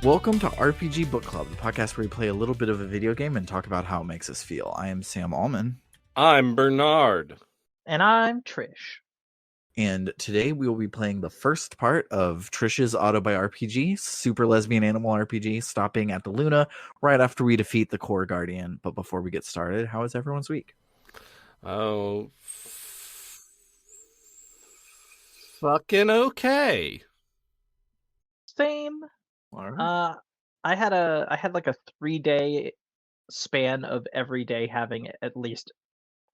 Welcome to RPG Book Club, the podcast where we play a little bit of a video game and talk about how it makes us feel. I am Sam Allman. I'm Bernard. And I'm Trish. And today we will be playing the first part of Trish's auto-RPG, Super Lesbian Animal RPG, stopping at the Luna right after we defeat the Core Guardian. But before we get started, how is everyone's week? Oh, fucking okay. Same. All right. I had like a 3-day span of every day having at least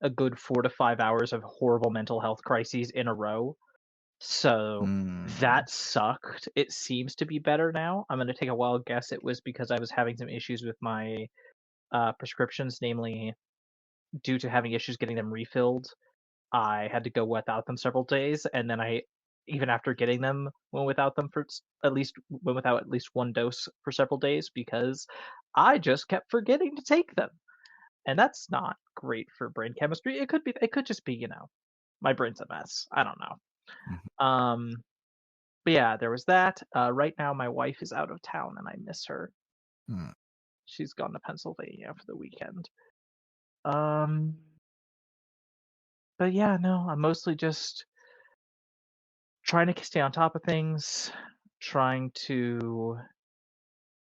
a good 4 to 5 hours of horrible mental health crises in a row. So that sucked. It seems to be better now. I'm going to take a wild guess it was because I was having some issues with my prescriptions, namely due to having issues getting them refilled. I had to go without them several days, and then even after getting them, went without them for went without at least one dose for several days because I just kept forgetting to take them, and that's not great for brain chemistry. It could just be, my brain's a mess. I don't know. Mm-hmm. But yeah, there was that. Right now, my wife is out of town, and I miss her. She's gone to Pennsylvania for the weekend. But yeah, no, I'm mostly just trying to stay on top of things, trying to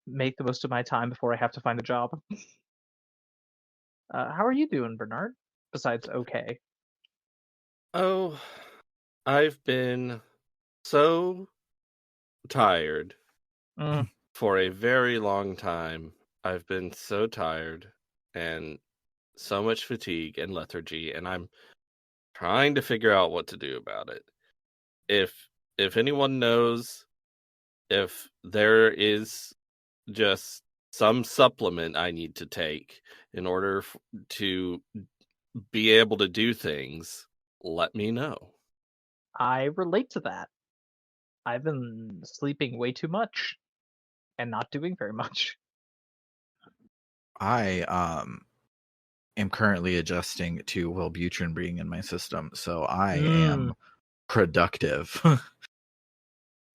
make the most of my time before I have to find a job. How are you doing, Bernard? Besides, okay. Oh, I've been so tired for a very long time. I've been so tired and so much fatigue and lethargy, and I'm trying to figure out what to do about it. If anyone knows if there is just some supplement I need to take in order to be able to do things, let me know. I relate to that. I've been sleeping way too much and not doing very much. I am currently adjusting to Wellbutrin being in my system, so I am productive.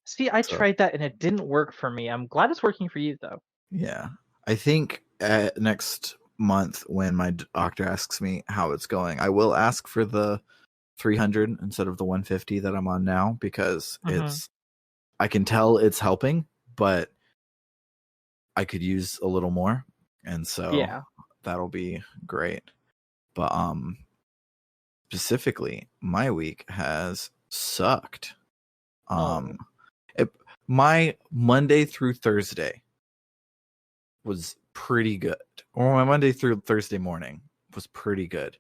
See, I tried that and it didn't work for me. I'm glad it's working for you, though. Yeah. I think next month when my doctor asks me how it's going, I will ask for the 300 instead of the 150 that I'm on now because I can tell it's helping, but I could use a little more. And so that'll be great. But specifically, my week has sucked. My Monday through Thursday was pretty good. Or my Monday through Thursday morning was pretty good.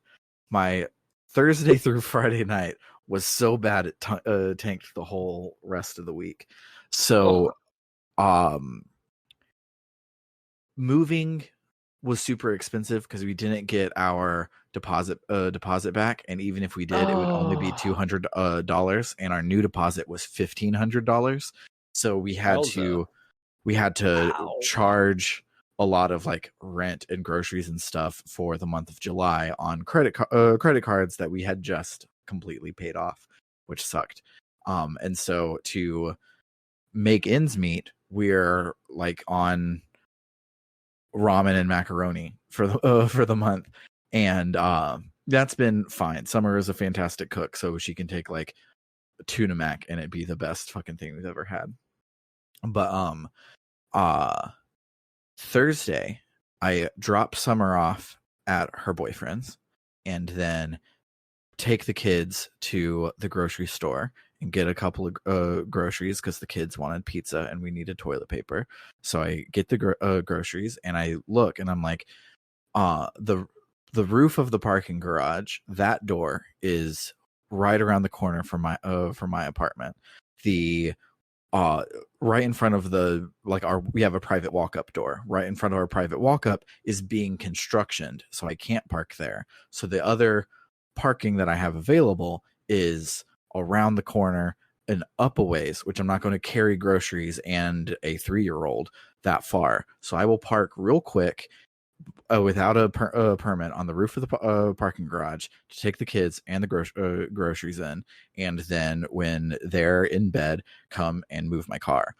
My Thursday through Friday night was so bad it tanked the whole rest of the week. So moving was super expensive because we didn't get our deposit back, and even if we did, it would only be $200, and our new deposit was $1,500. So we had to charge a lot of like rent and groceries and stuff for the month of July on credit cards that we had just completely paid off, which sucked. And so to make ends meet, we're like on ramen and macaroni for the month, and that's been fine. Summer is a fantastic cook, so she can take like tuna mac and it'd be the best fucking thing we've ever had. But Thursday I drop Summer off at her boyfriend's and then take the kids to the grocery store and get a couple of groceries because the kids wanted pizza and we needed toilet paper. So I get the groceries and I look and I'm like, the roof of the parking garage, that door is right around the corner from my apartment. The right in front of we have a private walk-up door. Right in front of our private walk-up is being constructed, so I can't park there. So the other parking that I have available is around the corner and up a ways, which I'm not going to carry groceries and a 3-year-old that far. So I will park real quick without a permit on the roof of the parking garage to take the kids and the groceries in, and then when they're in bed, come and move my car.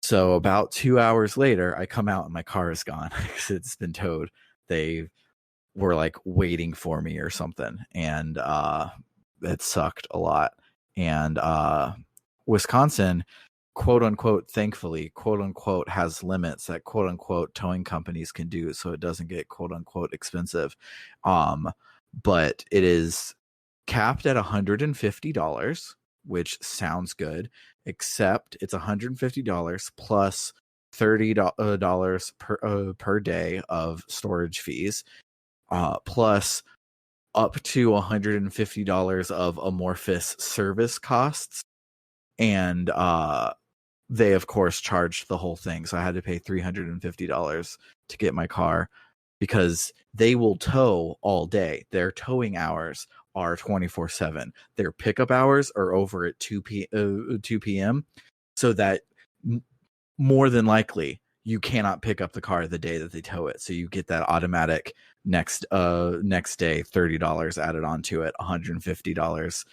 So about 2 hours later, I come out and my car is gone because it's been towed. They were like waiting for me or something, and it sucked a lot. And Wisconsin, quote unquote, thankfully, quote unquote, has limits that quote unquote towing companies can do, so it doesn't get quote unquote expensive. But it is capped at $150, which sounds good, except it's $150 plus $30 per day of storage fees, plus up to $150 of amorphous service costs. And they, of course, charged the whole thing. So I had to pay $350 to get my car because they will tow all day. Their towing hours are 24/7. Their pickup hours are over at 2 p.m. So that more than likely you cannot pick up the car the day that they tow it. So you get that automatic next day $30 added onto it, $150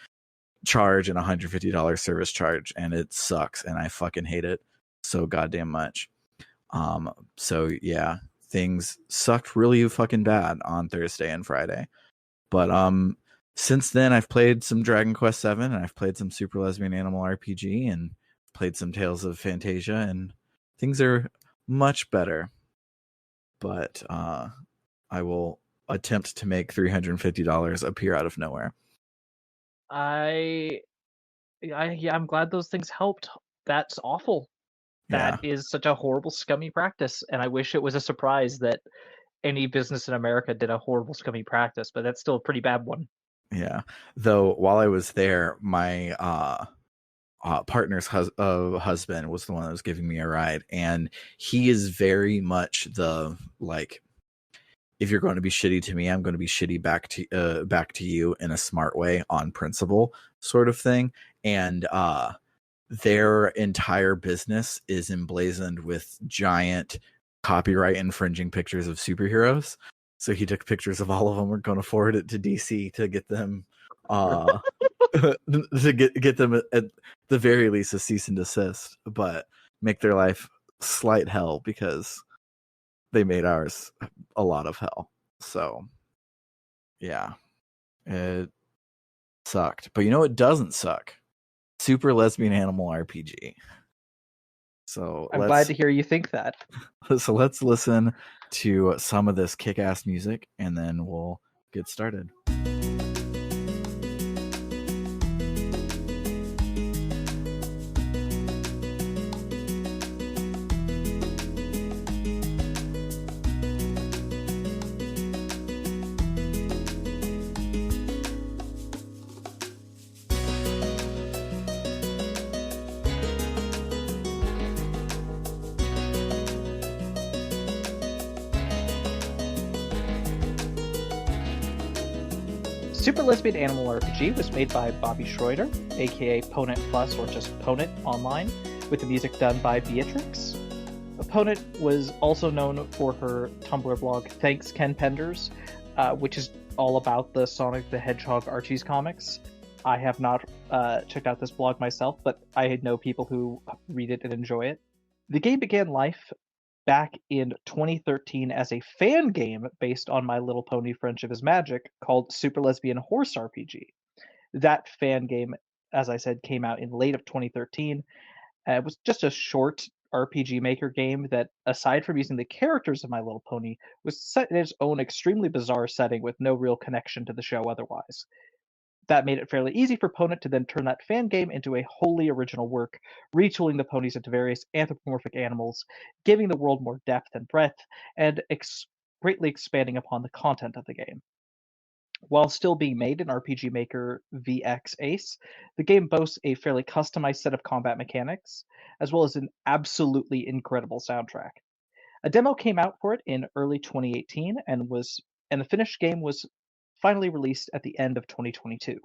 charge and $150 service charge, and it sucks, and I fucking hate it so goddamn much. So yeah, things sucked really fucking bad on Thursday and Friday. But since then I've played some Dragon Quest 7 and I've played some Super Lesbian Animal RPG and played some Tales of Fantasia, and things are much better. But I will attempt to make $350 appear out of nowhere. I'm glad those things helped. That's awful. That is such a horrible, scummy practice, and I wish it was a surprise that any business in America did a horrible, scummy practice, but that's still a pretty bad one. Yeah. Though while I was there, my partner's husband was the one that was giving me a ride, and he is very much the like, if you're going to be shitty to me, I'm going to be shitty back to you in a smart way on principle sort of thing. And their entire business is emblazoned with giant copyright infringing pictures of superheroes. So he took pictures of all of them. We're going to forward it to DC to get them to get them at the very least a cease and desist, but make their life slight hell because they made ours a lot of hell. So yeah, it sucked. But you know what doesn't suck? Super Lesbian Animal RPG. So I'm glad to hear you think that. So let's listen to some of this kick-ass music and then we'll get started. Super Lesbian Animal RPG was made by Bobby Schroeder, aka Ponent Plus or just Ponent online, with the music done by Beatrix. Ponent was also known for her Tumblr blog Thanks Ken Penders, which is all about the Sonic the Hedgehog Archie's comics. I have not checked out this blog myself, but I know people who read it and enjoy it. The game began life back in 2013 as a fan game based on My Little Pony Friendship is Magic called Super Lesbian Horse RPG. That fan game, as I said, came out in late of 2013. It was just a short RPG Maker game that, aside from using the characters of My Little Pony, was set in its own extremely bizarre setting with no real connection to the show otherwise. That made it fairly easy for Ponent to then turn that fan game into a wholly original work, retooling the ponies into various anthropomorphic animals, giving the world more depth and breadth, and greatly expanding upon the content of the game. While still being made in RPG Maker VX Ace, the game boasts a fairly customized set of combat mechanics, as well as an absolutely incredible soundtrack. A demo came out for it in early 2018 and the finished game was finally released at the end of 2022.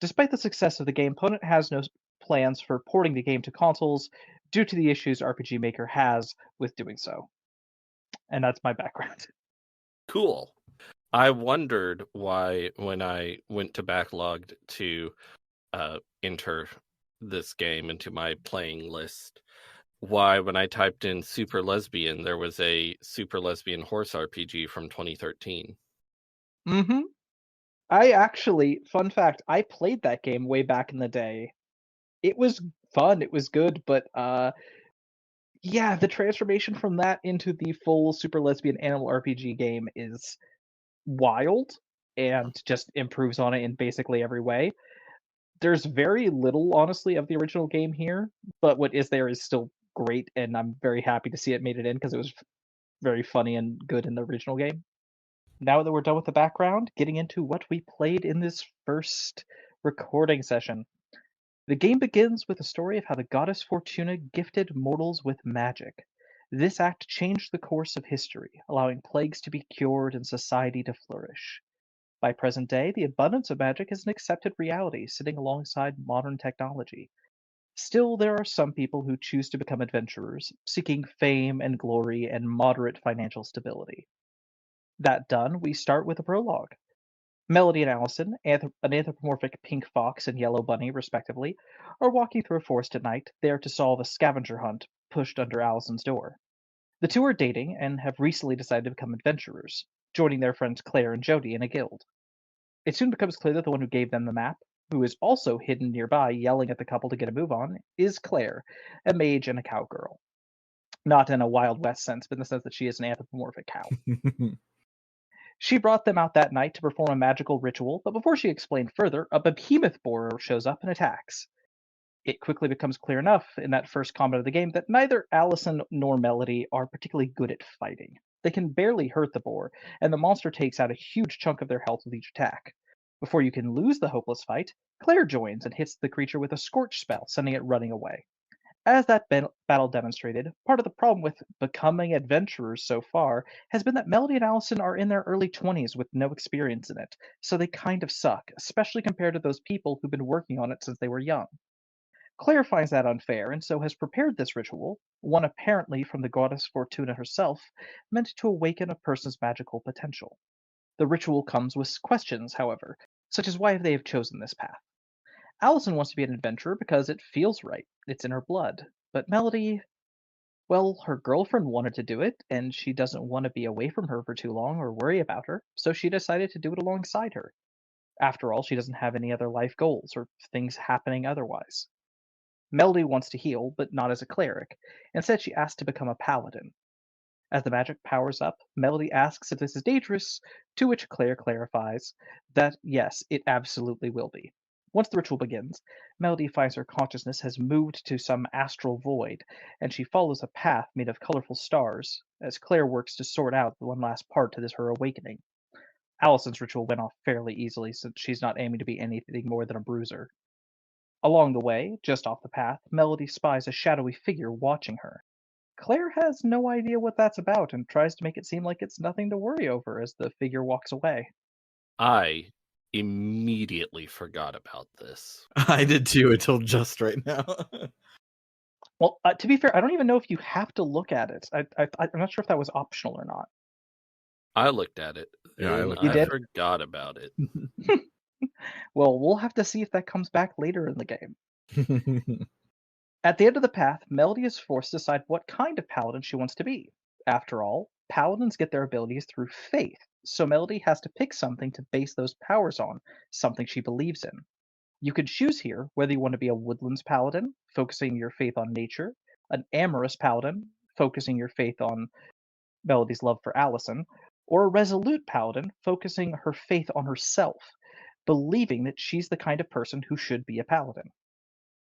Despite the success of the game, Ponent has no plans for porting the game to consoles due to the issues RPG Maker has with doing so. And that's my background. Cool. I wondered why, when I went to backlogged to enter this game into my playing list, why when I typed in Super Lesbian, there was a Super Lesbian horse RPG from 2013. Mm-hmm. I actually, fun fact, I played that game way back in the day. It was fun, it was good, but yeah, the transformation from that into the full Super Lesbian Animal RPG game is wild and just improves on it in basically every way. There's very little, honestly, of the original game here, but what is there is still great, and I'm very happy to see it made it in because it was very funny and good in the original game. Now that we're done with the background, getting into what we played in this first recording session. The game begins with a story of how the goddess Fortuna gifted mortals with magic. This act changed the course of history, allowing plagues to be cured and society to flourish. By present day, the abundance of magic is an accepted reality, sitting alongside modern technology. Still, there are some people who choose to become adventurers, seeking fame and glory and moderate financial stability. That done, we start with a prologue. Melody and Allison, an anthropomorphic pink fox and yellow bunny, respectively, are walking through a forest at night, there to solve a scavenger hunt pushed under Allison's door. The two are dating and have recently decided to become adventurers, joining their friends Claire and Jody in a guild. It soon becomes clear that the one who gave them the map, who is also hidden nearby yelling at the couple to get a move on, is Claire, a mage and a cowgirl. Not in a Wild West sense, but in the sense that she is an anthropomorphic cow. She brought them out that night to perform a magical ritual, but before she explained further, a behemoth boar shows up and attacks. It quickly becomes clear enough in that first combat of the game that neither Allison nor Melody are particularly good at fighting. They can barely hurt the boar, and the monster takes out a huge chunk of their health with each attack. Before you can lose the hopeless fight, Claire joins and hits the creature with a scorch spell, sending it running away. As that battle demonstrated, part of the problem with becoming adventurers so far has been that Melody and Allison are in their early 20s with no experience in it, so they kind of suck, especially compared to those people who've been working on it since they were young. Claire finds that unfair and so has prepared this ritual, one apparently from the goddess Fortuna herself, meant to awaken a person's magical potential. The ritual comes with questions, however, such as why they have chosen this path. Allison wants to be an adventurer because it feels right, it's in her blood. But Melody, well, her girlfriend wanted to do it, and she doesn't want to be away from her for too long or worry about her, so she decided to do it alongside her. After all, she doesn't have any other life goals or things happening otherwise. Melody wants to heal, but not as a cleric. Instead, she asks to become a paladin. As the magic powers up, Melody asks if this is dangerous, to which Claire clarifies that yes, it absolutely will be. Once the ritual begins, Melody finds her consciousness has moved to some astral void, and she follows a path made of colorful stars, as Claire works to sort out the one last part to this her awakening. Allison's ritual went off fairly easily, since she's not aiming to be anything more than a bruiser. Along the way, just off the path, Melody spies a shadowy figure watching her. Claire has no idea what that's about and tries to make it seem like it's nothing to worry over as the figure walks away. I immediately forgot about this. I did too until just right now. Well, to be fair, I don't even know if you have to look at it. I'm not sure if that was optional or not. I looked at it. Yeah, I And looked You I did? forgot about it. Well, we'll have to see if that comes back later in the game. At the end of the path, Melody is forced to decide what kind of paladin she wants to be. After all, paladins get their abilities through faith, so Melody has to pick something to base those powers on, something she believes in. You could choose here whether you want to be a woodlands paladin, focusing your faith on nature, an amorous paladin, focusing your faith on Melody's love for Allison, or a resolute paladin, focusing her faith on herself, believing that she's the kind of person who should be a paladin.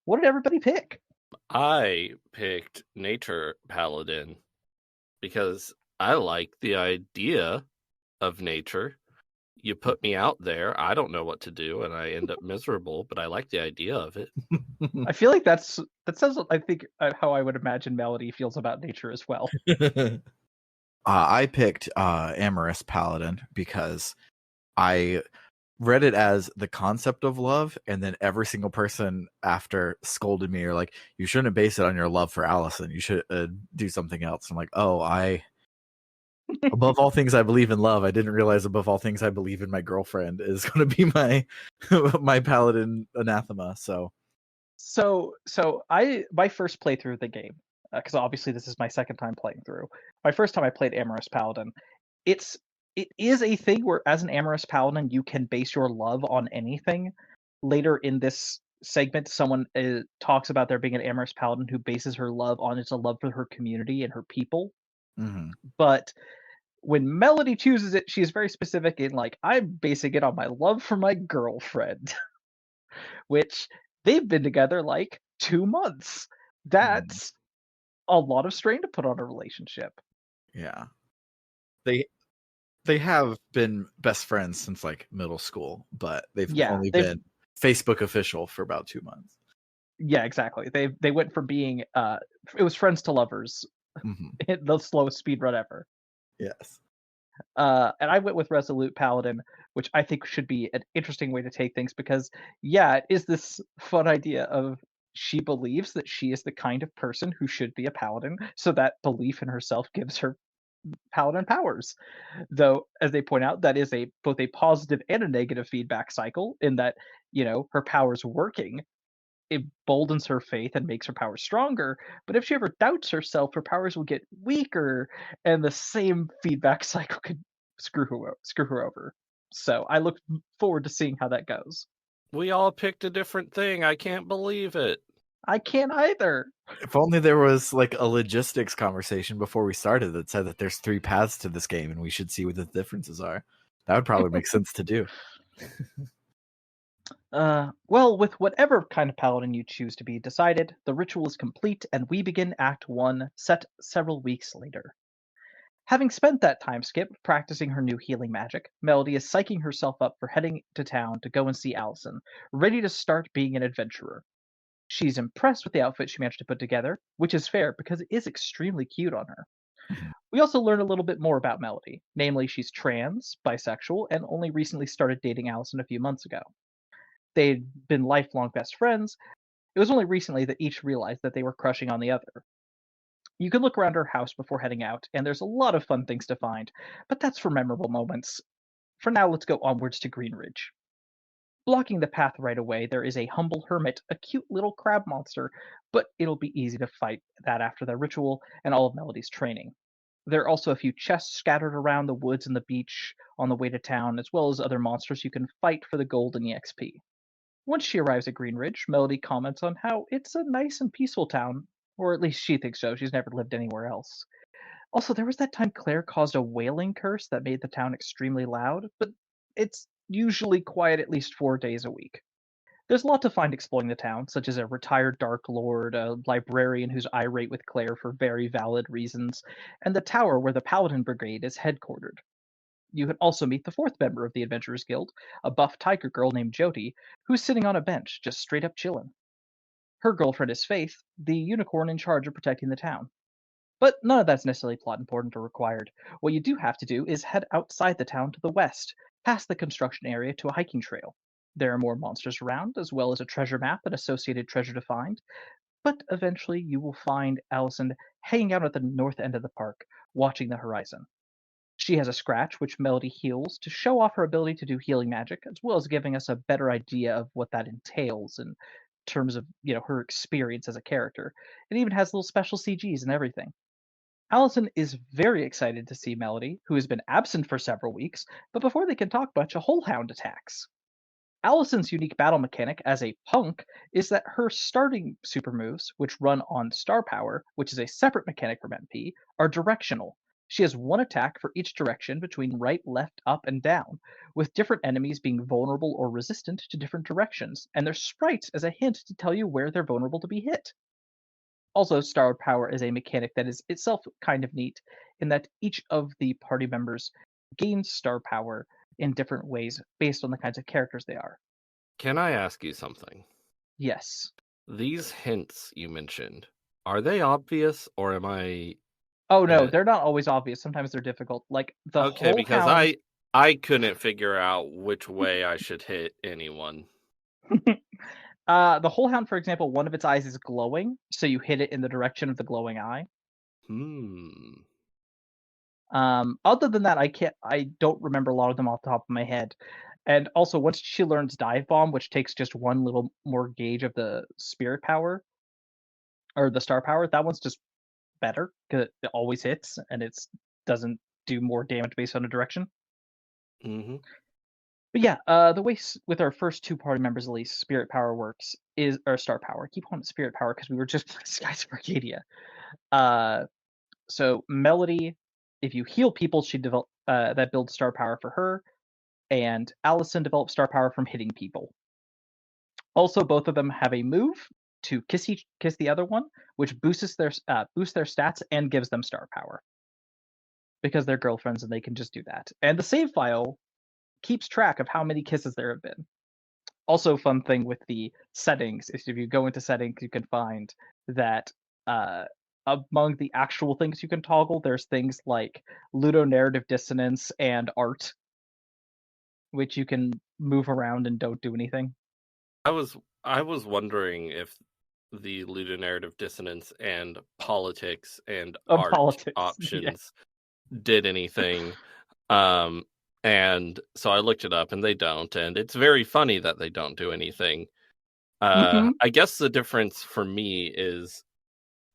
What did everybody pick? I picked Nature Paladin because I like the idea of nature. You put me out there, I don't know what to do, and I end up miserable, but I like the idea of it. I feel like that says I think how I would imagine Melody feels about nature as well. I picked Amorous Paladin because I read it as the concept of love, and then every single person after scolded me or like, you shouldn't base it on your love for Allison. You should do something else. I'm like, oh, above all things I believe in love. I didn't realize above all things I believe in my girlfriend is going to be my my paladin anathema. So My first playthrough of the game, because obviously this is my second time playing through. My first time I played Amorous Paladin. It is a thing where, as an Amorous Paladin, you can base your love on anything. Later in this segment, someone talks about there being an Amorous Paladin who bases her love on its a love for her community and her people. Mm-hmm. But when Melody chooses it, she's very specific in, like, I'm basing it on my love for my girlfriend, which they've been together like 2 months. That's a lot of strain to put on a relationship. Yeah. They have been best friends since like middle school, but they've only been Facebook official for about 2 months. Yeah, exactly. They went from being it was friends to lovers, the slowest speed run ever. Yes. And I went with Resolute Paladin, which I think should be an interesting way to take things because, yeah, it is this fun idea of she believes that she is the kind of person who should be a paladin, so that belief in herself gives her paladin powers. Though, as they point out, that is both a positive and a negative feedback cycle in that, her powers working emboldens her faith and makes her powers stronger. But if she ever doubts herself, her powers will get weaker, and the same feedback cycle could screw her over. So I look forward to seeing how that goes. We all picked a different thing. I can't believe it. I can't either. If only there was like a logistics conversation before we started that said that there's 3 paths to this game and we should see what the differences are. That would probably make sense to do. Well, with whatever kind of paladin you choose to be decided, the ritual is complete and we begin Act 1, set several weeks later. Having spent that time skip practicing her new healing magic, Melody is psyching herself up for heading to town to go and see Allison, ready to start being an adventurer. She's impressed with the outfit she managed to put together, which is fair because it is extremely cute on her. We also learn a little bit more about Melody, namely she's trans, bisexual, and only recently started dating Allison a few months ago. They'd been lifelong best friends. It was only recently that each realized that they were crushing on the other. You can look around her house before heading out, and there's a lot of fun things to find, but that's for memorable moments. For now, let's go onwards to Greenridge. Blocking the path right away, there is a humble hermit, a cute little crab monster, but it'll be easy to fight that after the ritual and all of Melody's training. There are also a few chests scattered around the woods and the beach on the way to town, as well as other monsters you can fight for the gold and EXP. Once she arrives at Greenridge, Melody comments on how it's a nice and peaceful town, or at least she thinks so. She's never lived anywhere else. Also, there was that time Claire caused a wailing curse that made the town extremely loud, but it's usually quiet at least 4 days a week. There's a lot to find exploring the town, such as a retired Dark Lord, a librarian who's irate with Claire for very valid reasons, and the tower where the Paladin Brigade is headquartered. You can also meet the 4th member of the Adventurers Guild, a buff tiger girl named Jody, who's sitting on a bench, just straight up chillin'. Her girlfriend is Faith, the unicorn in charge of protecting the town. But none of that's necessarily plot important or required. What you do have to do is head outside the town to the west, past the construction area to a hiking trail. There are more monsters around, as well as a treasure map and associated treasure to find, but eventually you will find Allison hanging out at the north end of the park, watching the horizon. She has a scratch, which Melody heals to show off her ability to do healing magic, as well as giving us a better idea of what that entails in terms of, her experience as a character. It even has little special CGs and everything. Allison is very excited to see Melody, who has been absent for several weeks, but before they can talk much, a whole hound attacks. Allison's unique battle mechanic as a punk is that her starting super moves, which run on star power, which is a separate mechanic from MP, are directional. She has one attack for each direction between right, left, up, and down, with different enemies being vulnerable or resistant to different directions, and their sprites as a hint to tell you where they're vulnerable to be hit. Also, star power is a mechanic that is itself kind of neat in that each of the party members gains star power in different ways based on the kinds of characters they are. Can I ask you something? Yes. These hints you mentioned, are they obvious or am I... Oh no, they're not always obvious. Sometimes they're difficult. Like the Okay, whole because hound... I couldn't figure out which way I should hit anyone. The whole hound, for example, one of its eyes is glowing, so you hit it in the direction of the glowing eye. Other than that, I don't remember a lot of them off the top of my head. And also, once she learns Dive Bomb, which takes just one little more gauge of the spirit power, or the star power, that one's just better because it always hits and it doesn't do more damage based on a direction. Mm-hmm. But yeah, the way with our first two party members at least, Spirit Power works or Star Power. I keep calling it Spirit Power because we were just Skies of Arcadia. So Melody, if you heal people, she develop that builds Star Power for her, and Allison develops Star Power from hitting people. Also, both of them have a move to kiss the other one, which boosts their stats and gives them Star Power because they're girlfriends and they can just do that. And the save file keeps track of how many kisses there have been. Also, fun thing with the settings is if you go into settings, you can find that among the actual things you can toggle, there's things like ludonarrative dissonance and art, which you can move around and don't do anything. I was wondering if the ludonarrative dissonance and politics and art Politics, options did anything. And so I looked it up and they don't, and it's very funny that they don't do anything. I guess the difference for me is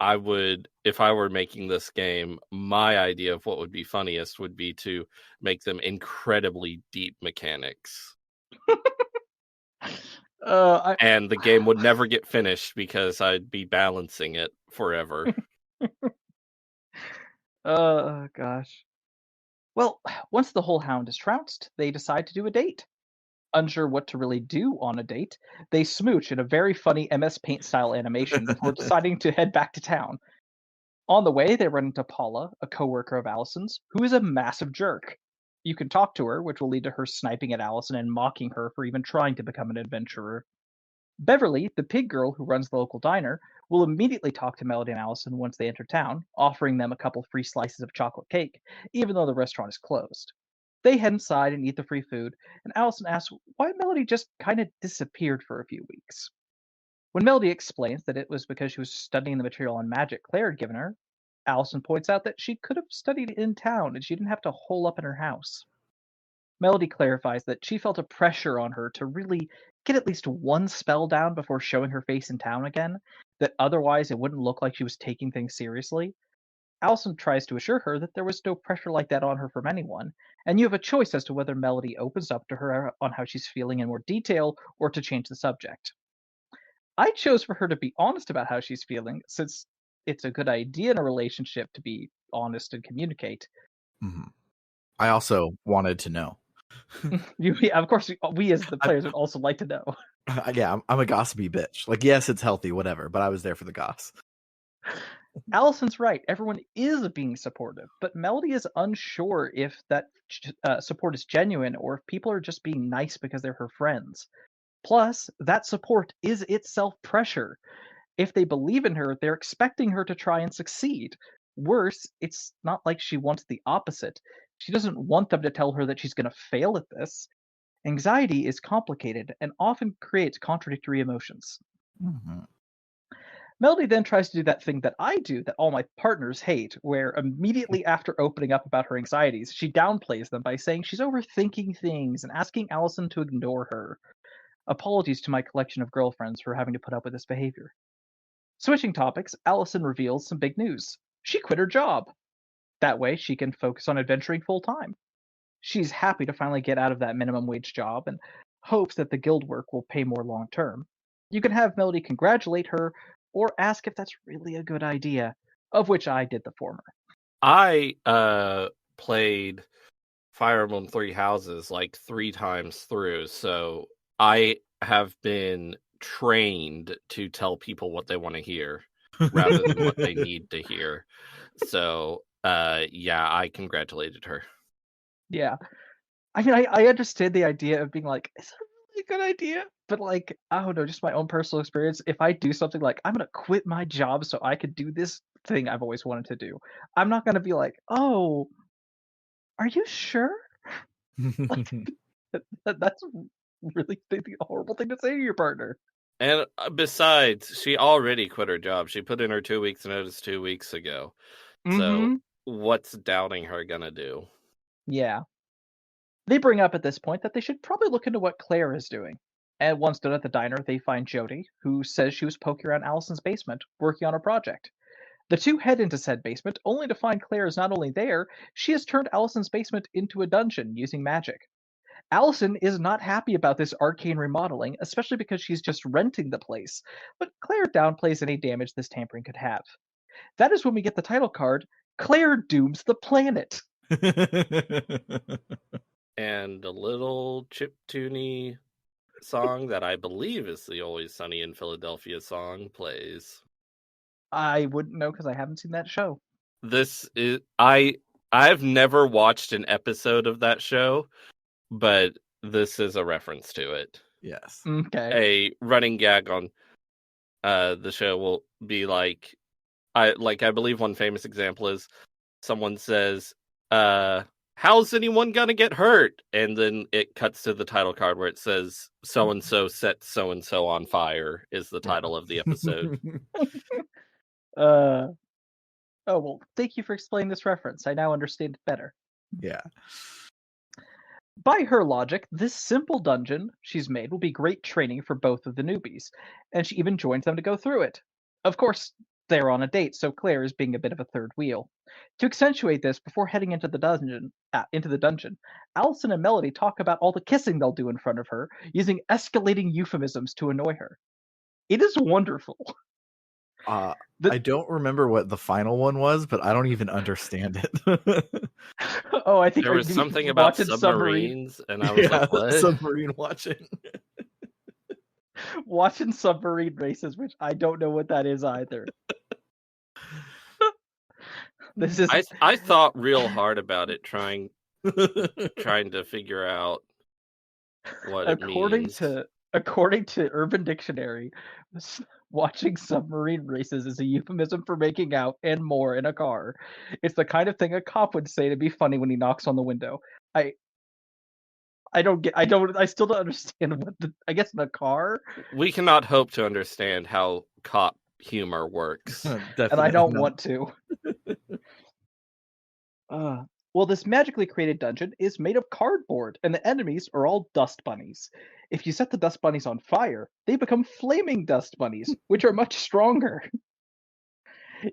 if I were making this game, my idea of what would be funniest would be to make them incredibly deep mechanics. And the game would never get finished because I'd be balancing it forever. Oh, gosh. Well, once the whole hound is trounced, they decide to do a date. Unsure what to really do on a date, they smooch in a very funny MS Paint style animation before deciding to head back to town. On the way, they run into Paula, a coworker of Allison's, who is a massive jerk. You can talk to her, which will lead to her sniping at Allison and mocking her for even trying to become an adventurer. Beverly, the pig girl who runs the local diner, will immediately talk to Melody and Allison once they enter town, offering them a couple free slices of chocolate cake, even though the restaurant is closed. They head inside and eat the free food, and Allison asks why Melody just kind of disappeared for a few weeks. When Melody explains that it was because she was studying the material on magic Claire had given her, Allison points out that she could have studied in town and she didn't have to hole up in her house. Melody clarifies that she felt a pressure on her to really get at least one spell down before showing her face in town again, that otherwise it wouldn't look like she was taking things seriously. Allison tries to assure her that there was no pressure like that on her from anyone, and you have a choice as to whether Melody opens up to her on how she's feeling in more detail or to change the subject. I chose for her to be honest about how she's feeling, since it's a good idea in a relationship to be honest and communicate. Mm-hmm. I also wanted to know. Of course, we as the players would also like to know. Yeah, I'm a gossipy bitch. Like, yes, it's healthy, whatever, but I was there for the goss. Allison's right. Everyone is being supportive, but Melody is unsure if that support is genuine or if people are just being nice because they're her friends. Plus, that support is itself pressure. If they believe in her, they're expecting her to try and succeed. Worse, it's not like she wants the opposite. She doesn't want them to tell her that she's going to fail at this. Anxiety is complicated and often creates contradictory emotions. Mm-hmm. Melody then tries to do that thing that I do that all my partners hate, where immediately after opening up about her anxieties, she downplays them by saying she's overthinking things and asking Allison to ignore her. Apologies to my collection of girlfriends for having to put up with this behavior. Switching topics, Allison reveals some big news. She quit her job. That way, she can focus on adventuring full time. She's happy to finally get out of that minimum wage job and hopes that the guild work will pay more long term. You can have Melody congratulate her or ask if that's really a good idea, of which I did the former. I played Fire Emblem Three Houses like 3 times through, so I have been trained to tell people what they want to hear rather than what they need to hear. So, yeah, I congratulated her. Yeah. I mean, I understand the idea of being like, is that really a good idea? But like, I don't know, just my own personal experience. If I do something like, I'm going to quit my job so I could do this thing I've always wanted to do, I'm not going to be like, oh, are you sure? That's really a horrible thing to say to your partner. And besides, she already quit her job. She put in her 2 weeks notice 2 weeks ago. So what's doubting her gonna do? Yeah. They bring up at this point that they should probably look into what Claire is doing. And once done at the diner, they find Jody, who says she was poking around Allison's basement, working on a project. The two head into said basement, only to find Claire is not only there, she has turned Allison's basement into a dungeon using magic. Allison is not happy about this arcane remodeling, especially because she's just renting the place, but Claire downplays any damage this tampering could have. That is when we get the title card, Claire dooms the planet. And a little chiptune song that I believe is the Always Sunny in Philadelphia song plays. I wouldn't know because I haven't seen that show. This is I've never watched an episode of that show, but this is a reference to it. Yes. Okay. A running gag on the show will be like I believe one famous example is someone says, how's anyone gonna get hurt? And then it cuts to the title card where it says so and so set so and so on fire is the title of the episode. Oh well, thank you for explaining this reference. I now understand it better. Yeah. By her logic, this simple dungeon she's made will be great training for both of the newbies, and she even joins them to go through it. Of course, they're on a date, so Claire is being a bit of a third wheel. To accentuate this, before heading into the dungeon, Allison and Melody talk about all the kissing they'll do in front of her, using escalating euphemisms to annoy her. It is wonderful. I don't remember what the final one was, but I don't even understand it. Oh, I think there was something about submarines, and I was like, what? Submarine watching. Watching submarine races, which I don't know what that is either. This is I thought real hard about it, trying to figure out what it means. According to Urban Dictionary, watching submarine races is a euphemism for making out and more in a car. It's the kind of thing a cop would say to be funny when he knocks on the window. I still don't understand what I guess in a car. We cannot hope to understand how cop humor works. And I don't want to. Well, this magically created dungeon is made of cardboard, and the enemies are all dust bunnies. If you set the dust bunnies on fire, they become flaming dust bunnies, which are much stronger.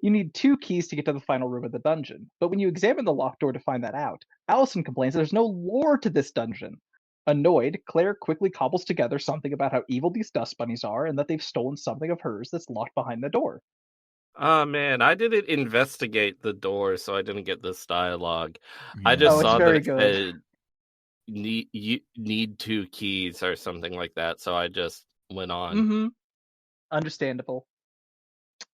You need 2 keys to get to the final room of the dungeon, but when you examine the locked door to find that out, Allison complains there's no lore to this dungeon. Annoyed, Claire quickly cobbles together something about how evil these dust bunnies are and that they've stolen something of hers that's locked behind the door. Oh man, I didn't investigate the door, so I didn't get this dialogue. Yeah. I just saw that it good. said you need 2 keys or something like that, so I just went on. Mm-hmm. Understandable.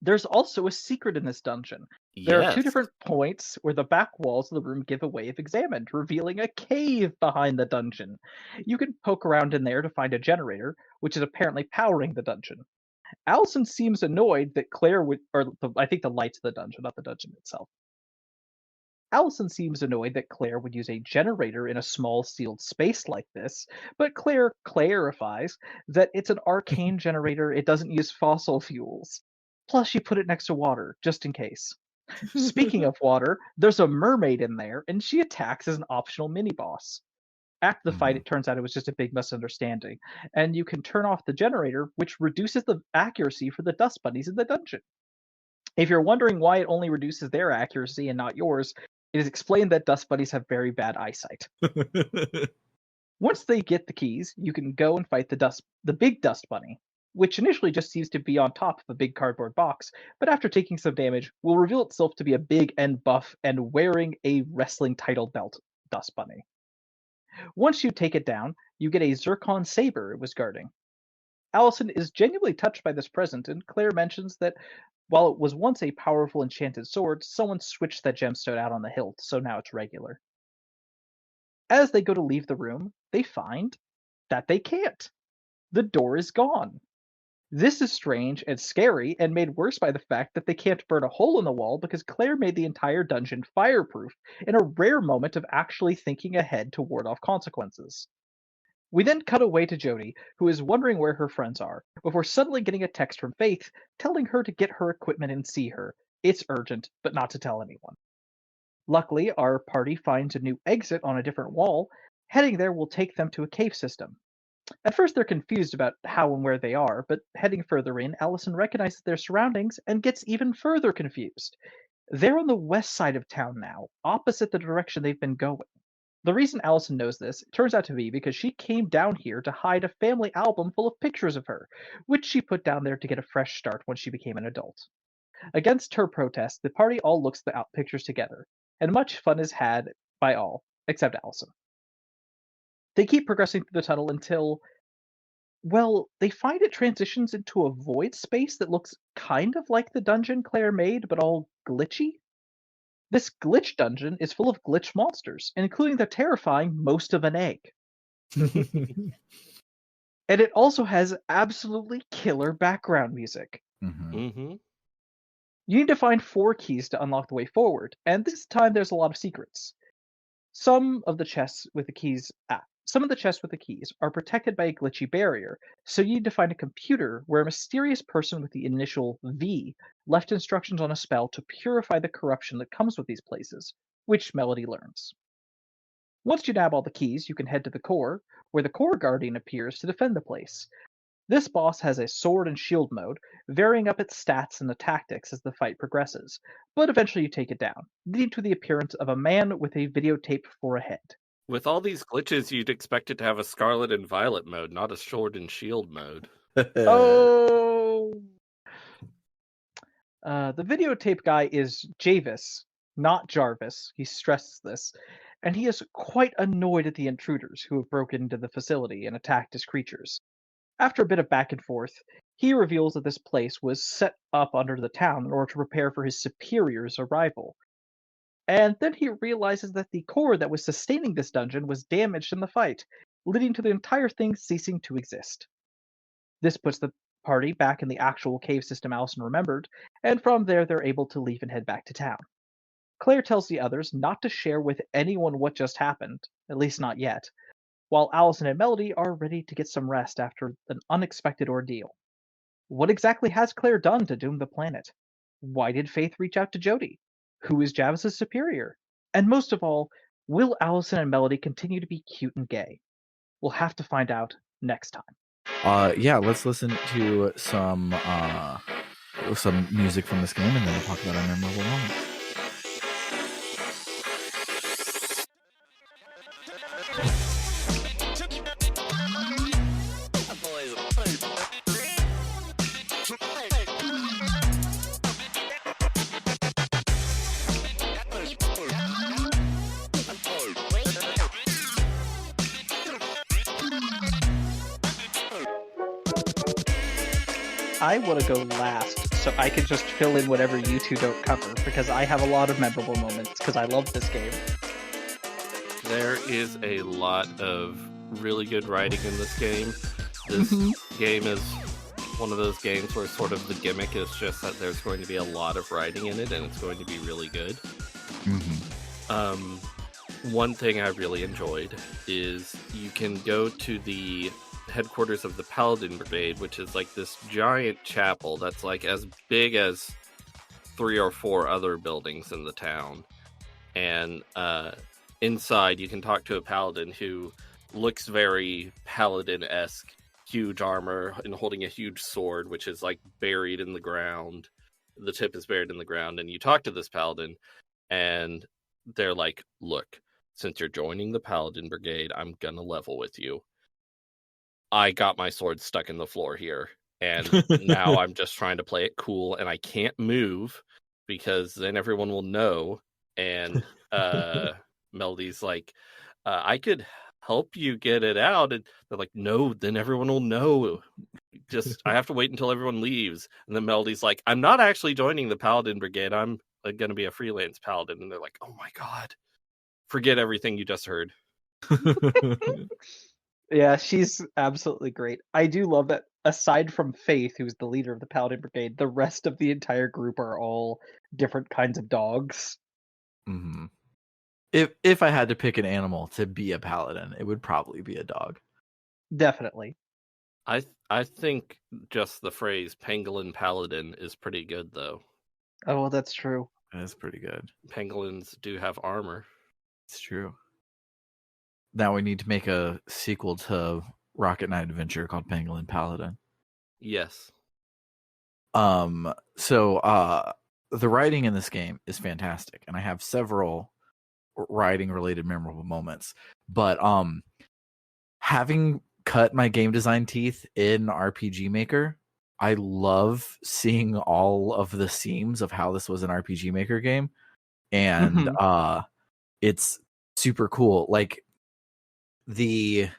There's also a secret in this dungeon. There are 2 different points where the back walls of the room give away if examined, revealing a cave behind the dungeon. You can poke around in there to find a generator, which is apparently powering the dungeon. Allison seems annoyed that Claire would, I think the lights of the dungeon, not the dungeon itself. Allison seems annoyed that Claire would use a generator in a small sealed space like this, but Claire clarifies that it's an arcane generator, it doesn't use fossil fuels. Plus, she put it next to water, just in case. Speaking of water, there's a mermaid in there, and she attacks as an optional mini-boss. After the fight, it turns out it was just a big misunderstanding, and you can turn off the generator, which reduces the accuracy for the dust bunnies in the dungeon. If you're wondering why it only reduces their accuracy and not yours, it is explained that dust bunnies have very bad eyesight. Once they get the keys, you can go and fight the big dust bunny, which initially just seems to be on top of a big cardboard box, but after taking some damage, will reveal itself to be a big and buff and wearing a wrestling title belt dust bunny. Once you take it down, you get a zircon saber it was guarding. Allison is genuinely touched by this present, and Claire mentions that while it was once a powerful enchanted sword, someone switched that gemstone out on the hilt, so now it's regular. As they go to leave the room, they find that they can't. The door is gone. This is strange and scary, and made worse by the fact that they can't burn a hole in the wall because Claire made the entire dungeon fireproof in a rare moment of actually thinking ahead to ward off consequences. We then cut away to Jody, who is wondering where her friends are, before suddenly getting a text from Faith telling her to get her equipment and see her. It's urgent, but not to tell anyone. Luckily, our party finds a new exit on a different wall. Heading there will take them to a cave system. At first, they're confused about how and where they are, but heading further in, Allison recognizes their surroundings and gets even further confused. They're on the west side of town now, opposite the direction they've been going. The reason Allison knows this turns out to be because she came down here to hide a family album full of pictures of her, which she put down there to get a fresh start when she became an adult. Against her protest, the party all looks the pictures together, and much fun is had by all, except Allison. They keep progressing through the tunnel until, well, they find it transitions into a void space that looks kind of like the dungeon Claire made, but all glitchy. This glitch dungeon is full of glitch monsters, including the terrifying Most of an Egg. And it also has absolutely killer background music. You need to find 4 keys to unlock the way forward, and this time there's a lot of secrets. Some of the chests with the keys are protected by a glitchy barrier, so you need to find a computer where a mysterious person with the initial V left instructions on a spell to purify the corruption that comes with these places, which Melody learns. Once you nab all the keys, you can head to the core, where the core guardian appears to defend the place. This boss has a sword and shield mode, varying up its stats and the tactics as the fight progresses, but eventually you take it down, leading to the appearance of a man with a videotape for a head. With all these glitches, you'd expect it to have a Scarlet and Violet mode, not a Sword and Shield mode. Oh! The videotape guy is Javis, not Jarvis. He stresses this, and he is quite annoyed at the intruders who have broken into the facility and attacked his creatures. After a bit of back and forth, he reveals that this place was set up under the town in order to prepare for his superior's arrival. And then he realizes that the core that was sustaining this dungeon was damaged in the fight, leading to the entire thing ceasing to exist. This puts the party back in the actual cave system Allison remembered, and from there they're able to leave and head back to town. Claire tells the others not to share with anyone what just happened, at least not yet, while Allison and Melody are ready to get some rest after an unexpected ordeal. What exactly has Claire done to doom the planet? Why did Faith reach out to Jody? Who is Javis' superior? And most of all, will Allison and Melody continue to be cute and gay? We'll have to find out next time. Yeah, let's listen to some music from this game, and then we'll talk about our memorable moments. I want to go last so I can just fill in whatever you two don't cover, because I have a lot of memorable moments because I love this game. There is a lot of really good writing in this game. This game is one of those games where sort of the gimmick is just that there's going to be a lot of writing in it and it's going to be really good. One thing I really enjoyed is you can go to the headquarters of the Paladin Brigade, which is like this giant chapel that's like as big as 3 or 4 other buildings in the town. And inside you can talk to a paladin who looks very paladin-esque, huge armor and holding a huge sword, which is like buried in the ground. The tip is buried in the ground, and you talk to this paladin and they're like, look, since you're joining the Paladin Brigade, I'm gonna level with you. I got my sword stuck in the floor here, and now I'm just trying to play it cool, and I can't move because then everyone will know. And Melody's like, I could help you get it out. And they're like, no, then everyone will know. I have to wait until everyone leaves. And then Melody's like, I'm not actually joining the Paladin Brigade. I'm going to be a freelance paladin. And they're like, oh my God, forget everything you just heard. Yeah, she's absolutely great. I do love that aside from Faith, who's the leader of the Paladin Brigade, the rest of the entire group are all different kinds of dogs. Mm-hmm. If I had to pick an animal to be a paladin, it would probably be a dog. Definitely. I think just the phrase pangolin paladin is pretty good, though. Oh, well, that's true. That's pretty good. Pangolins do have armor. It's true. Now we need to make a sequel to Rocket Knight adventure called Pangolin Paladin. Yes. So the writing in this game is fantastic, and I have several writing related memorable moments. But having cut my game design teeth in RPG Maker, I love seeing all of the seams of how this was an RPG Maker game, and it's super cool. Like the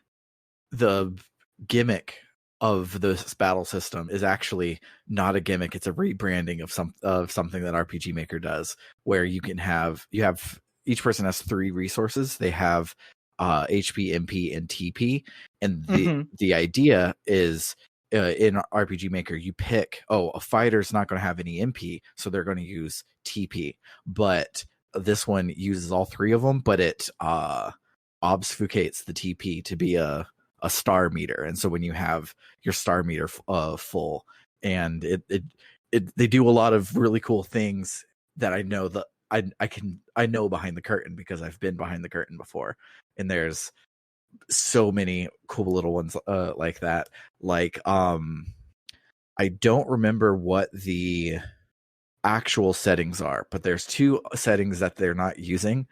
gimmick of this battle system is actually not a gimmick; it's a rebranding of something that RPG Maker does, where you have each person has 3 resources. They have HP, MP, and TP, and the idea is in RPG Maker you pick, a fighter's not going to have any MP, so they're going to use TP, but this one uses all 3 of them, but it obfuscates the TP to be a star meter, and so when you have your star meter full, and they do a lot of really cool things that I know that I know behind the curtain because I've been behind the curtain before, and there's so many cool little ones like that. Like I don't remember what the actual settings are, but there's 2 settings that they're not using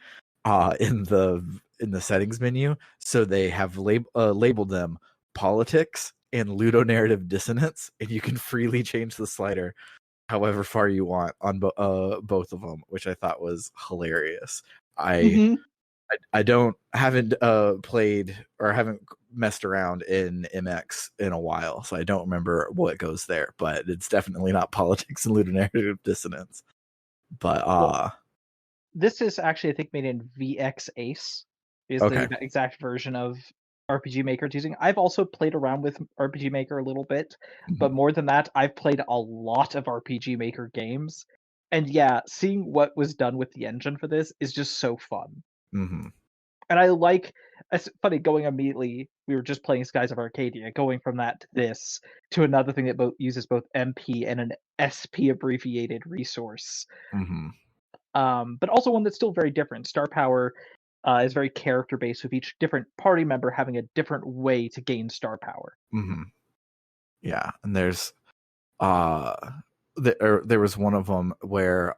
in the settings menu, so they have labeled them politics and ludonarrative dissonance, and you can freely change the slider however far you want on both of them, which I thought was hilarious. I haven't played or haven't messed around in MX in a while, so I don't remember what goes there, but it's definitely not politics and ludonarrative dissonance. But this is actually, I think, made in VX Ace, is okay. the exact version of RPG Maker it's using. I've also played around with RPG Maker a little bit, but more than that, I've played a lot of RPG Maker games. And yeah, seeing what was done with the engine for this is just so fun. Mm-hmm. And I like, it's funny, going immediately, we were just playing Skies of Arcadia, going from that to this, to another thing that uses both MP and an SP abbreviated resource. But also one that's still very different. Star Power is very character based, with each different party member having a different way to gain star power. Yeah, and there's there was one of them where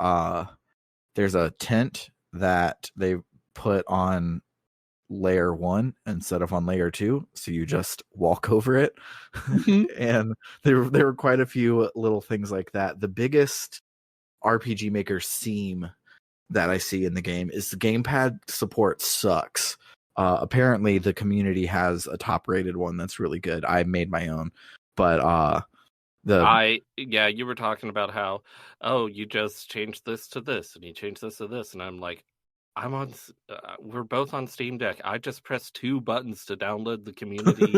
there's a tent that they put on layer 1 instead of on layer 2, so you just walk over it. And there were quite a few little things like that. The biggest RPG Maker seam that I see in the game is the gamepad support sucks. Apparently the community has a top rated one that's really good. I made my own, but you were talking about how, you just changed this to this and you changed this to this, and I'm like, we're both on Steam Deck. I just pressed 2 buttons to download the community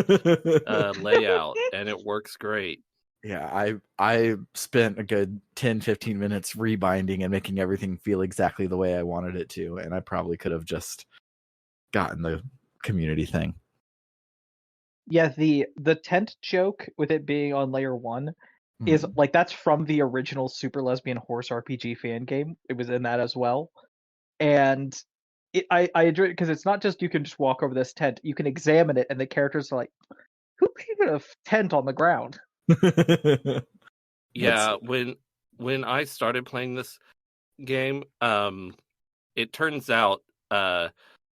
layout, and it works great. Yeah, I spent a good 10-15 minutes rebinding and making everything feel exactly the way I wanted it to, and I probably could have just gotten the community thing. Yeah, the tent joke with it being on layer 1 is like, that's from the original Super Lesbian Horse RPG fan game. It was in that as well. And I enjoy it because it's not just you can just walk over this tent, you can examine it, and the characters are like, who put a tent on the ground? Yeah, when I started playing this game, it turns out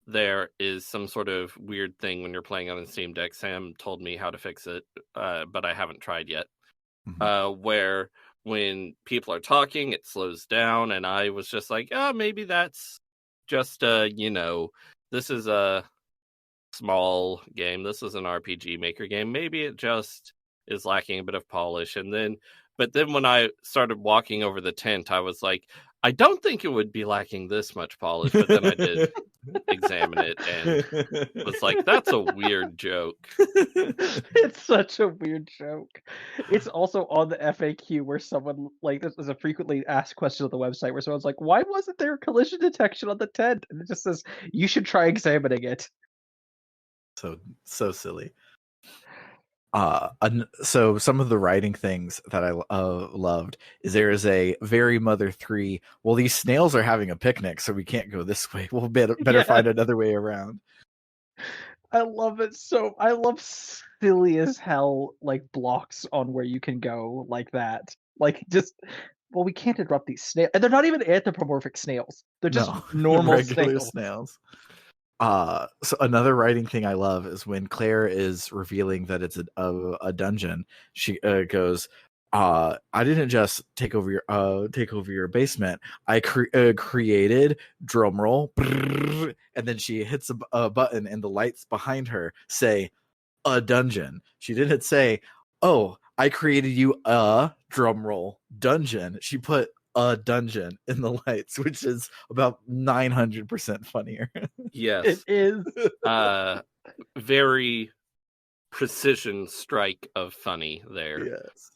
there is some sort of weird thing when you're playing on a Steam Deck. Sam told me how to fix it, but I haven't tried yet. Where when people are talking, it slows down, and I was just like, maybe that's just this is a small game. This is an RPG Maker game. Maybe it just is lacking a bit of polish. But then when I started walking over the tent, I was like, I don't think it would be lacking this much polish. But then I did examine it and was like, that's a weird joke. It's such a weird joke. It's also on the FAQ where someone, like, this is a frequently asked question on the website where someone's like, why wasn't there collision detection on the tent? And it just says, you should try examining it. So silly. So some of the writing things that I loved is there is a very Mother 3, well, these snails are having a picnic, so we can't go this way. We'll better find another way around. I love it so. I love silly as hell like blocks on where you can go like that. Like just well, we can't interrupt these snails, and they're not even anthropomorphic snails. They're just No, normal regular snails. snails. So another writing thing I love is when Claire is revealing that it's a dungeon. She goes, "I didn't just take over your basement. I created drumroll," and then she hits a button, and the lights behind her say a dungeon. She didn't say, "Oh, I created you a drumroll dungeon." She put a dungeon in the lights, which is about 900% funnier. It Yes. is. Very precision strike of funny there. Yes.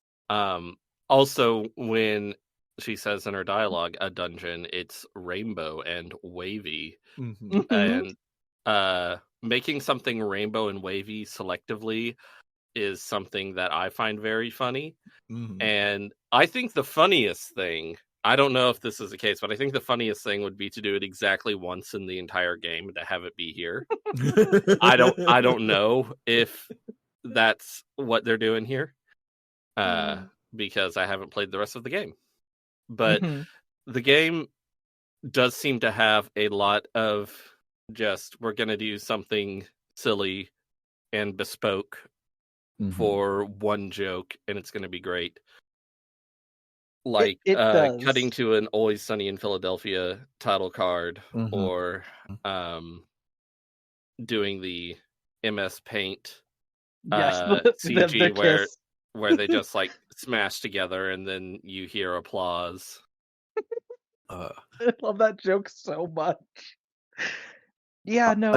Also, when she says in her dialogue, a dungeon, it's rainbow and wavy. Mm-hmm. And making something rainbow and wavy selectively is something that I find very funny. Mm-hmm. And I think the funniest thing, I don't know if this is the case, but I think the funniest thing would be to do it exactly once in the entire game and to have it be here. I don't know if that's what they're doing here. Because I haven't played the rest of the game. But the game does seem to have a lot of just, we're going to do something silly and bespoke for one joke, and it's going to be great. Like It does. cutting to an Always Sunny in Philadelphia title card, or doing the MS Paint CG where they just like smash together and then you hear applause. I love that joke so much. Yeah, no.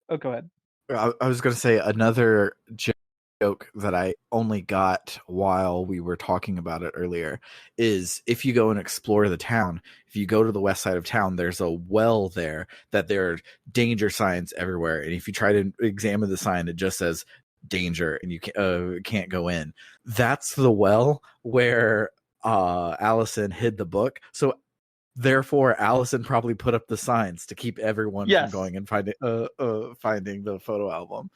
Oh, go ahead. I was going to say another joke that I only got while we were talking about it earlier is if you go and explore the town, if you go to the west side of town, there's a well there that there are danger signs everywhere. And if you try to examine the sign, it just says danger and you can't go in. That's the well where Allison hid the book. So therefore, Allison probably put up the signs to keep everyone from going and finding the photo album,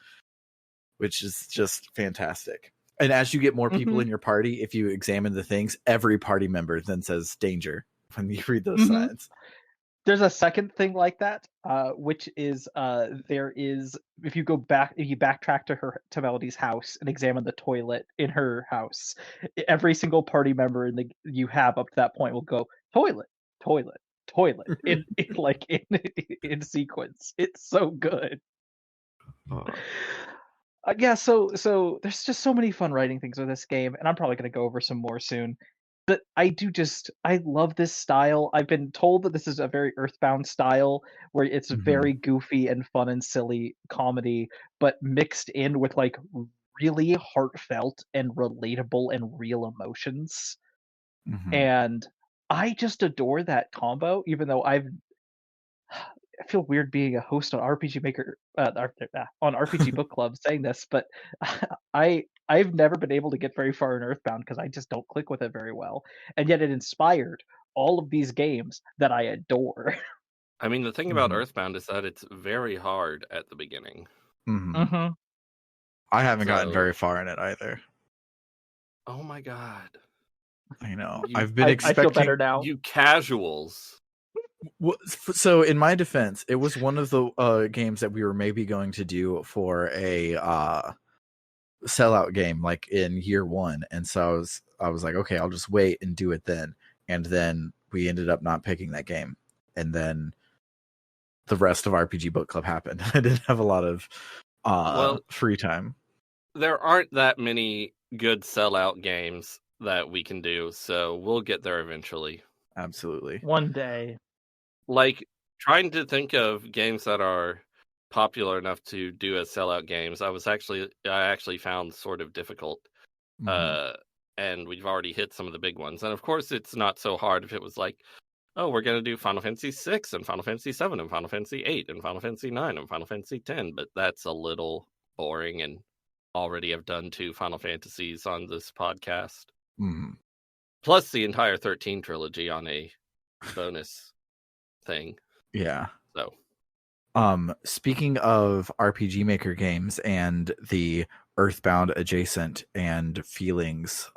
which is just fantastic. And as you get more people in your party, if you examine the things, every party member then says danger when you read those signs. There's a second thing like that, which is there is if you backtrack to Melody's house and examine the toilet in her house, every single party member you have up to that point will go toilet in sequence. It's so good. Yeah, so there's just so many fun writing things with this game, and I'm probably going to go over some more soon. But I love this style. I've been told that this is a very Earthbound style, where it's very goofy and fun and silly comedy, but mixed in with like really heartfelt and relatable and real emotions. And I just adore that combo, even though I feel weird being a host on RPG Maker on RPG Book Club saying this, but I've never been able to get very far in Earthbound because I just don't click with it very well, and yet it inspired all of these games that I adore. I mean, the thing about Earthbound is that it's very hard at the beginning. I haven't gotten very far in it either. Oh my god! I know. I've been expecting. I feel better now. You casuals. So in my defense, it was one of the games that we were maybe going to do for a sellout game like in year one, and so I was like, okay, I'll just wait and do it then. And then we ended up not picking that game, and then the rest of RPG Book Club happened. I didn't have a lot of free time. There aren't that many good sellout games that we can do, so we'll get there eventually. Absolutely. One day. Like, trying to think of games that are popular enough to do as sellout games, I actually found sort of difficult. And we've already hit some of the big ones. And of course, it's not so hard if it was like, oh, we're going to do Final Fantasy 6 and Final Fantasy 7 and Final Fantasy 8 and Final Fantasy 9 and Final Fantasy 10, but that's a little boring, and already have done 2 Final Fantasies on this podcast. Plus the entire 13 trilogy on a bonus thing. Yeah. So Speaking of RPG Maker games and the Earthbound adjacent and feelings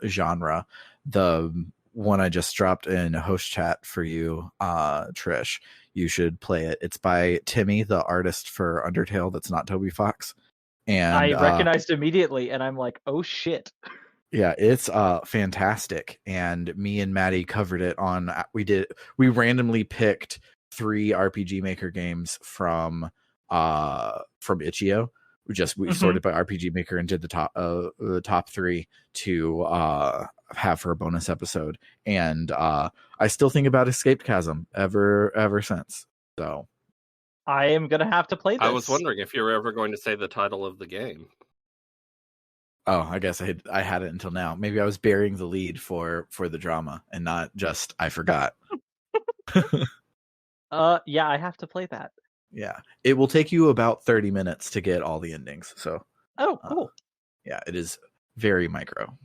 genre, the one I just dropped in host chat for you, Trish, you should play it. It's by Timmy, the artist for Undertale that's not Toby Fox. And I recognized immediately, and I'm like, oh shit. yeah, it's fantastic. And me and Maddie covered it on we randomly picked 3 RPG Maker games from Itch.io. We sorted by RPG Maker and did the top 3 to have for a bonus episode. And I still think about Escaped Chasm ever since. So I am gonna have to play this. I was wondering if you were ever going to say the title of the game. Oh, I guess I had it until now. Maybe I was burying the lead for the drama and not just I forgot. Yeah, I have to play that. Yeah, it will take you about 30 minutes to get all the endings. So, oh, cool. Yeah, it is very micro.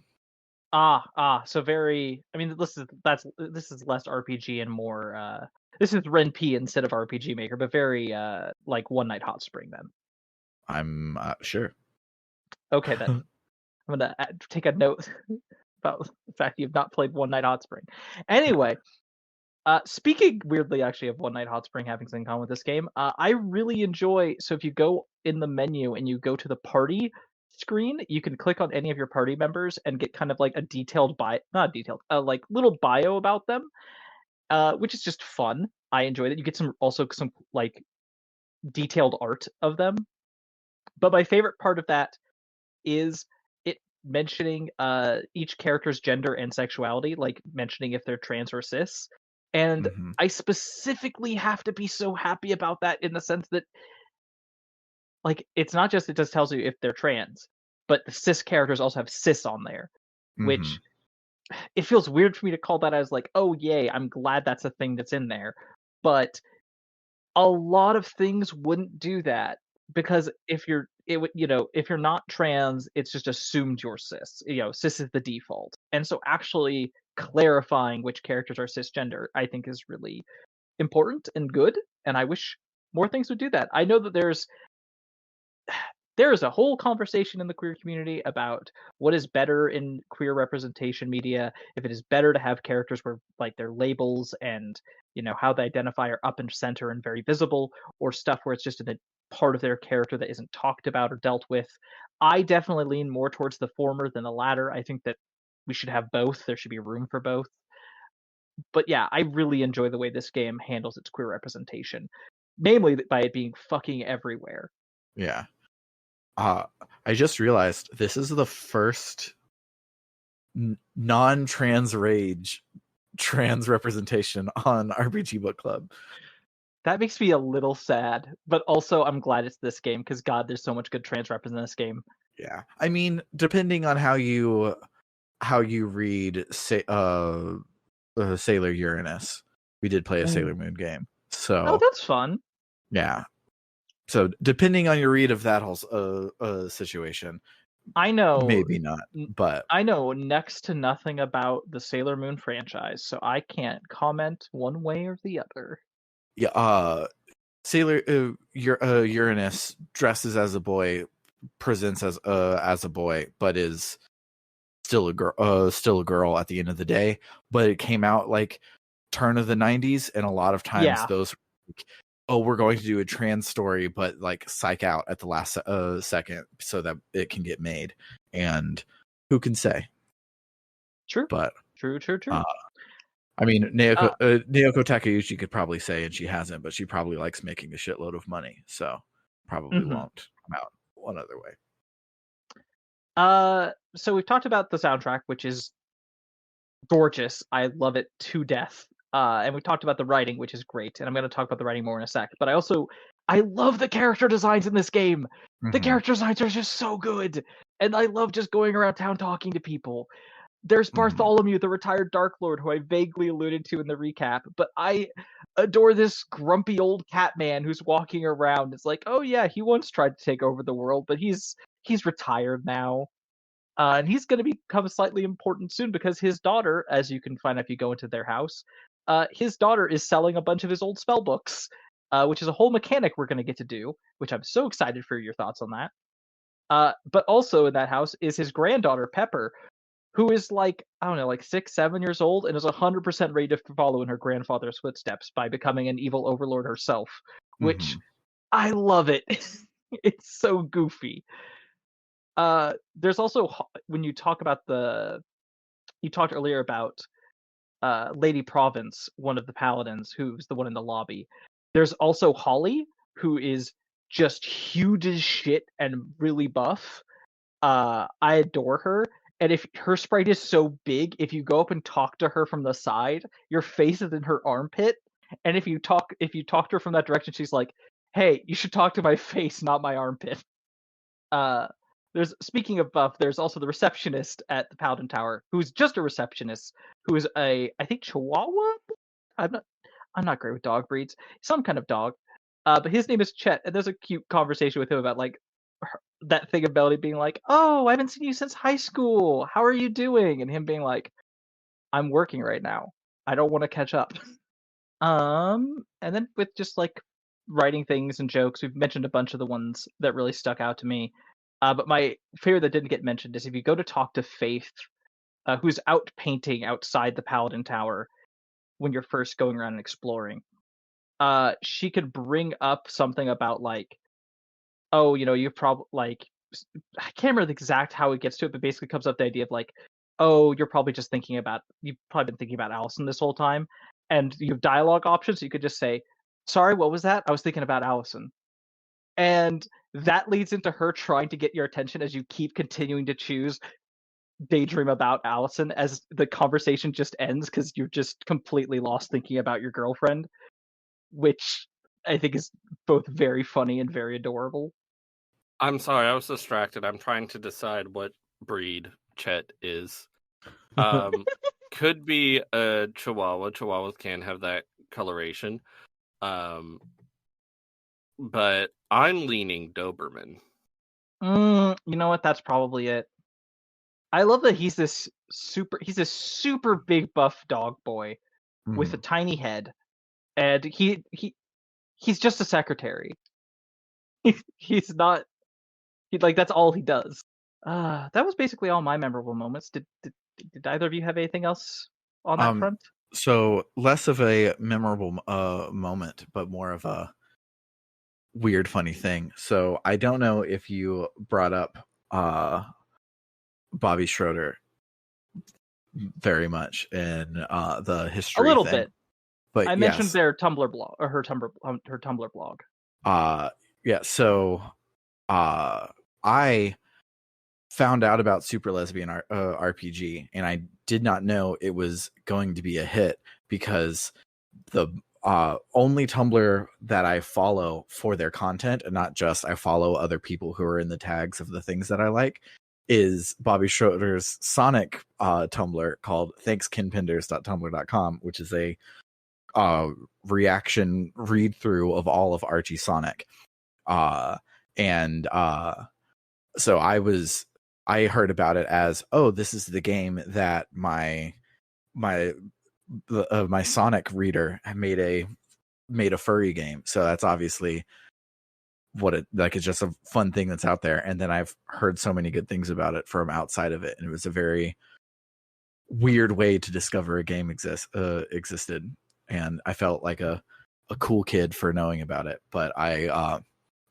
So very. I mean, this is less RPG and more. This is Ren P instead of RPG Maker, but very like One Night Hot Spring. Then I'm sure. Okay, then I'm gonna take a note about the fact you've not played One Night Hot Spring. Anyway. Speaking weirdly, actually, of One Night Hot Spring having something in common with this game, I really enjoy. So if you go in the menu and you go to the party screen, you can click on any of your party members and get kind of like a detailed not detailed, like little bio about them, which is just fun. I enjoyed it. You get some like detailed art of them. But my favorite part of that is it mentioning each character's gender and sexuality, like mentioning if they're trans or cis. And I specifically have to be so happy about that in the sense that, like, it's not just it just tells you if they're trans, but the cis characters also have cis on there, which it feels weird for me to call that as like, oh yay, I'm glad that's a thing that's in there. But a lot of things wouldn't do that because if you're not trans, it's just assumed you're cis. Cis is the default. And so actually clarifying which characters are cisgender, I think is really important and good. And I wish more things would do that. I know that there's a whole conversation in the queer community about what is better in queer representation media, if it is better to have characters where like their labels and how they identify are up and center and very visible, or stuff where it's just a part of their character that isn't talked about or dealt with. I definitely lean more towards the former than the latter. I think that we should have both. There should be room for both. But yeah, I really enjoy the way this game handles its queer representation, namely by it being fucking everywhere. Yeah. I just realized this is the first non-trans rage trans representation on RPG Book Club. That makes me a little sad, but also I'm glad it's this game because God, there's so much good trans rep in this game. Yeah, I mean, depending on how you read Sailor Uranus, we did play a Sailor Moon game, so that's fun. Yeah, so depending on your read of that whole situation, I know maybe not, but I know next to nothing about the Sailor Moon franchise, so I can't comment one way or the other. Yeah, Sailor Uranus dresses as a boy, presents as a boy, but is still a girl at the end of the day. But it came out like turn of the 90s, and a lot of times those like, oh, we're going to do a trans story, but like psych out at the last second so that it can get made. And who can say? True. But true. I mean, Naoko Takeuchi could probably say, and she hasn't, but she probably likes making a shitload of money, so probably won't come out one other way. So we've talked about the soundtrack, which is gorgeous. I love it to death. And we talked about the writing, which is great. And I'm going to talk about the writing more in a sec. But I love the character designs in this game. The character designs are just so good. And I love just going around town talking to people. There's Bartholomew, the retired Dark Lord, who I vaguely alluded to in the recap, but I adore this grumpy old cat man who's walking around. It's like, oh yeah, he once tried to take over the world, but he's retired now. And he's going to become slightly important soon because his daughter, as you can find if you go into their house, his daughter is selling a bunch of his old spell books. which is a whole mechanic we're going to get to do, which I'm so excited for your thoughts on that. But also in that house is his granddaughter, Pepper, who is like, I don't know, like 6, 7 years old and is 100% ready to follow in her grandfather's footsteps by becoming an evil overlord herself, which I love it. It's so goofy. There's also, when you talk about you talked earlier about Lady Province, one of the paladins, who's the one in the lobby. There's also Holly, who is just huge as shit and really buff. I adore her. And if her sprite is so big, if you go up and talk to her from the side, your face is in her armpit. And if you talk to her from that direction, she's like, "Hey, you should talk to my face, not my armpit." Speaking of buff, there's also the receptionist at the Paladin Tower, who's just a receptionist, who is I think Chihuahua. I'm not great with dog breeds. Some kind of dog. But his name is Chet, and there's a cute conversation with him about like that thing of Melody being like, "Oh, I haven't seen you since high school. How are you doing?" And him being like, "I'm working right now. I don't want to catch up." And then with just like writing things and jokes, we've mentioned a bunch of the ones that really stuck out to me. But my favorite that didn't get mentioned is if you go to talk to Faith, who's out painting outside the Paladin Tower when you're first going around and exploring, she could bring up something about like, oh, you probably like, I can't remember the exact how it gets to it, but basically comes up the idea of like, oh, you've probably been thinking about Allison this whole time, and you have dialogue options. So you could just say, "Sorry, what was that? I was thinking about Allison." And that leads into her trying to get your attention as you keep continuing to choose daydream about Allison as the conversation just ends because you're just completely lost thinking about your girlfriend, which I think is both very funny and very adorable. I'm sorry, I was distracted. I'm trying to decide what breed Chet is. Could be a Chihuahua. Chihuahuas can have that coloration. But I'm leaning Doberman. You know what? That's probably it. I love that he's this super big buff dog boy with a tiny head, and he's just a secretary. He's not. That's all he does. That was basically all my memorable moments. Did either of you have anything else on that front? So less of a memorable moment, but more of a weird, funny thing. So I don't know if you brought up Bobby Schroeder very much in the history. A little bit, but I mentioned their Tumblr blog or her Tumblr blog. Yeah. So I found out about Super Lesbian RPG, and I did not know it was going to be a hit because the only Tumblr that I follow for their content, and not just I follow other people who are in the tags of the things that I like, is Bobby Schroeder's Sonic Tumblr called thankskinpinders.tumblr.com, which is a reaction read through of all of Archie Sonic. So I heard about it as, oh, this is the game that my Sonic reader made a furry game. So that's obviously what it like. It's just a fun thing that's out there. And then I've heard so many good things about it from outside of it. And it was a very weird way to discover a game existed. And I felt like a cool kid for knowing about it. But I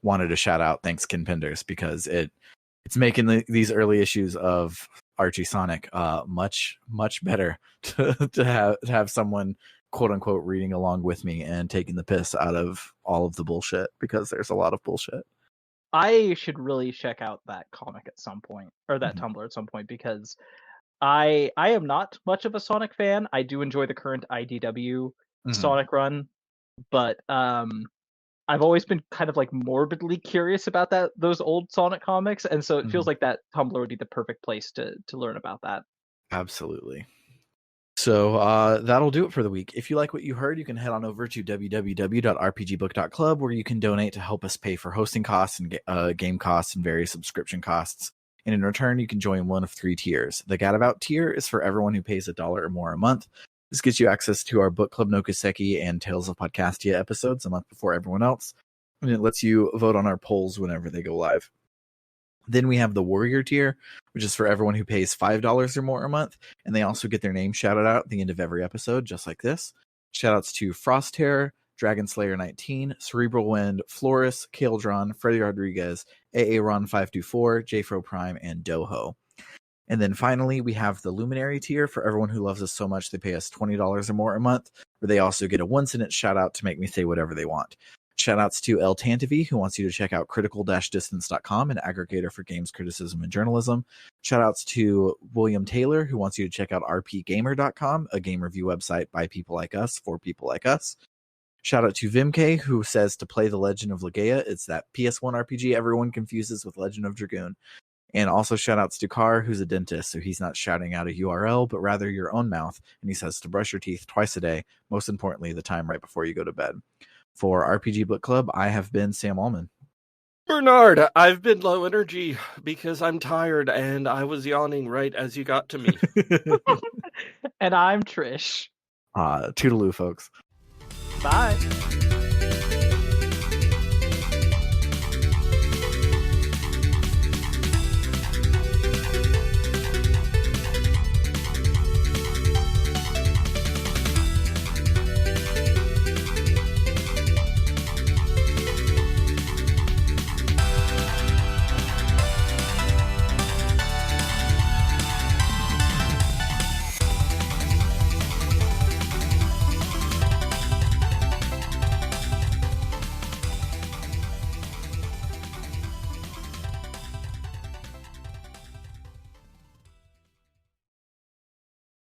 wanted to shout out Thanks Kinpinders because it's making these early issues of Archie Sonic much better to have someone quote unquote reading along with me and taking the piss out of all of the bullshit, because there's a lot of bullshit. I should really check out that comic at some point, or that Tumblr at some point, because I am not much of a Sonic fan. I do enjoy the current IDW Sonic run, but I've always been kind of like morbidly curious about those old Sonic comics, and so it feels like that Tumblr would be the perfect place to learn about that. Absolutely. So that'll do it for the week. If you like what you heard, you can head on over to www.rpgbook.club, where you can donate to help us pay for hosting costs and game costs and various subscription costs. And in return, you can join one of 3 tiers. The Gadabout tier is for everyone who pays $1 or more a month. This gets you access to our Book Club no Kiseki and Tales of Podcastia episodes a month before everyone else. And it lets you vote on our polls whenever they go live. Then we have the Warrior tier, which is for everyone who pays $5 or more a month. And they also get their name shouted out at the end of every episode, just like this. Shoutouts to Frost Terror, Dragon Slayer 19, Cerebral Wind, Floris, Kaldron, Freddy Rodriguez, AA Ron 524, JFro Prime, and Doho. And then finally, we have the Luminary tier for everyone who loves us so much they pay us $20 or more a month, where they also get a one-sentence shout-out to make me say whatever they want. Shoutouts to El Tantavi, who wants you to check out critical-distance.com, an aggregator for games criticism and journalism. Shoutouts to William Taylor, who wants you to check out rpgamer.com, a game review website by people like us for people like us. Shout out to Vimk, who says to play The Legend of Legaia. It's that PS1 RPG everyone confuses with Legend of Dragoon. And also shout outs to Carr, who's a dentist, so he's not shouting out a URL, but rather your own mouth. And he says to brush your teeth twice a day, most importantly, the time right before you go to bed. For RPG Book Club, I have been Sam Allman. Bernard, I've been low energy because I'm tired and I was yawning right as you got to me. And I'm Trish. Toodaloo, folks. Bye.